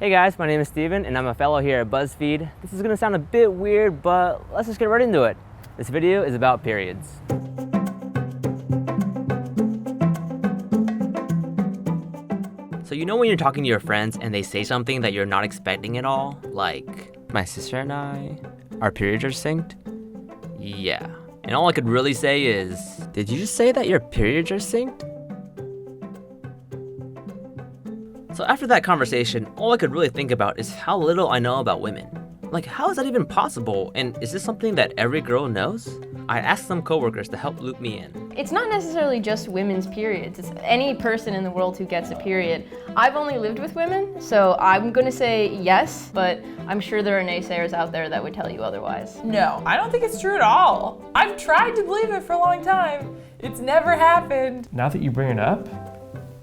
Hey guys, my name is Steven and I'm a fellow here at BuzzFeed. This is gonna sound a bit weird, but let's just get right into it. This video is about periods. So you know when you're talking to your friends and they say something that you're not expecting at all? Like, my sister and I, our periods are synced? Yeah. And all I could really say is, did you just say that your periods are synced? So after that conversation, all I could really think about is how little I know about women. Like, how is that even possible? And is this something that every girl knows? I asked some coworkers to help loop me in. It's not necessarily just women's periods. It's any person in the world who gets a period. I've only lived with women, so I'm gonna say yes, but I'm sure there are naysayers out there that would tell you otherwise. No, I don't think it's true at all. I've tried to believe it for a long time. It's never happened. Now that you bring it up,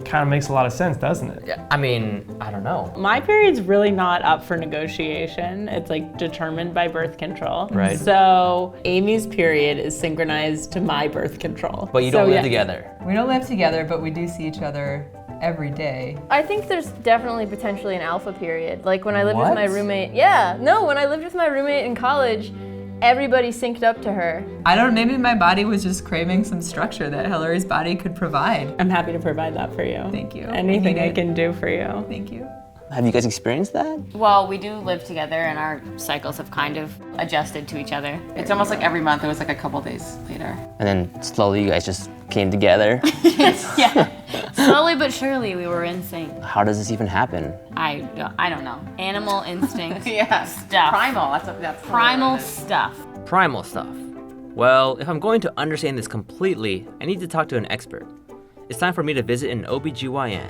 kind of makes a lot of sense, doesn't it? Yeah, I mean, I don't know. My period's really not up for negotiation. It's like determined by birth control. Right. So Amy's period is synchronized to my birth control. But you don't live together. We don't live together, but we do see each other every day. I think there's definitely potentially an alpha period. Like when I lived with What? my roommate. When I lived with my roommate in college, everybody synced up to her. I don't, maybe my body was just craving some structure that Hillary's body could provide. I'm happy to provide that for you. Thank you. Anything I can do for you. Thank you. Have you guys experienced that? Well, we do live together and our cycles have kind of adjusted to each other. It's almost like every month, it was like a couple days later. And then slowly you guys just came together. Yeah. Slowly but surely we were in sync. How does this even happen? I don't know. Animal instinct Yeah. stuff. Primal, that's Primal stuff. Primal stuff. Well, if I'm going to understand this completely, I need to talk to an expert. It's time for me to visit an OBGYN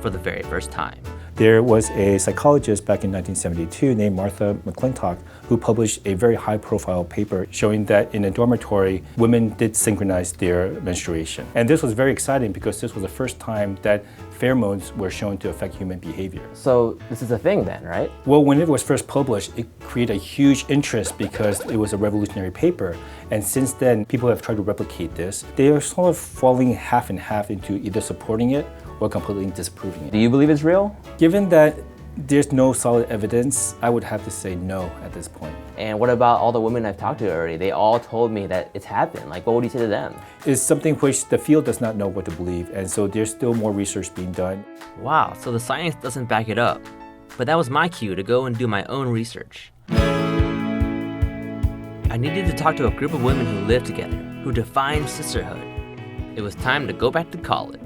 for the very first time. There was a psychologist back in 1972 named Martha McClintock who published a very high-profile paper showing that in a dormitory, women did synchronize their menstruation. And this was very exciting because this was the first time that pheromones were shown to affect human behavior. So this is a thing then, right? Well, when it was first published, it created a huge interest because it was a revolutionary paper. And since then, people have tried to replicate this. They are sort of falling half and half into either supporting it or completely disapproving it. Do you believe it's real? Given that there's no solid evidence, I would have to say no at this point. And what about all the women I've talked to already? They all told me that it's happened. Like, what would you say to them? It's something which the field does not know what to believe, and so there's still more research being done. Wow, so the science doesn't back it up. But that was my cue to go and do my own research. I needed to talk to a group of women who lived together, who defined sisterhood. It was time to go back to college.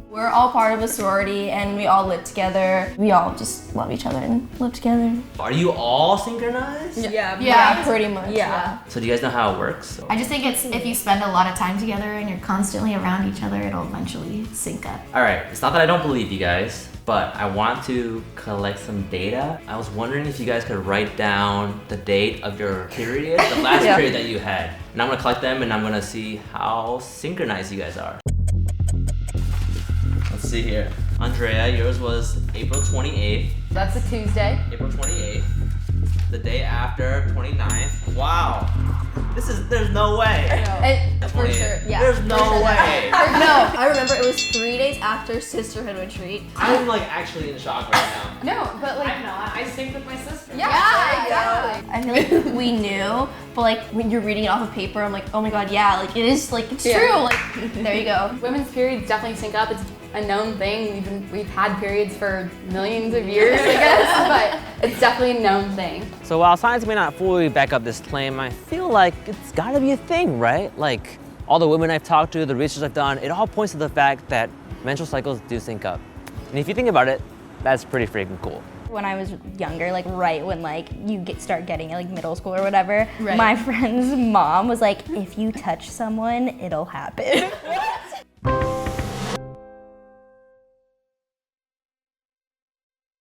We're all part of a sorority and we all live together. We all just love each other and live together. Are you all synchronized? Yeah, pretty much. Yeah. So do you guys know how it works? I just think it's if you spend a lot of time together and you're constantly around each other, it'll eventually sync up. All right, it's not that I don't believe you guys, but I want to collect some data. I was wondering if you guys could write down the date of your period, the last period that you had. And I'm gonna collect them and I'm gonna see how synchronized you guys are. Let's see here. Andrea, yours was April 28th. That's a Tuesday. April 28th. The day after, 29th. Wow. There's no way. For sure, yeah. There's no way. No, I remember it was 3 days after sisterhood retreat. I'm like actually in shock right now. No, but like, I'm not. I sync with my sister. yeah, exactly. I feel like we knew, but like when you're reading it off of paper, I'm like, oh my god, yeah, like it is, like it's true. Like, there you go. Women's periods definitely sync up. It's a known thing. We've had periods for millions of years, I guess, but it's definitely a known thing. So while science may not fully back up this claim, I feel like it's gotta be a thing, right? Like all the women I've talked to, the research I've done, it all points to the fact that menstrual cycles do sync up. And if you think about it, that's pretty freaking cool. When I was younger, like right when like you start getting like middle school or whatever, Right. my friend's mom was like, if you touch someone, it'll happen.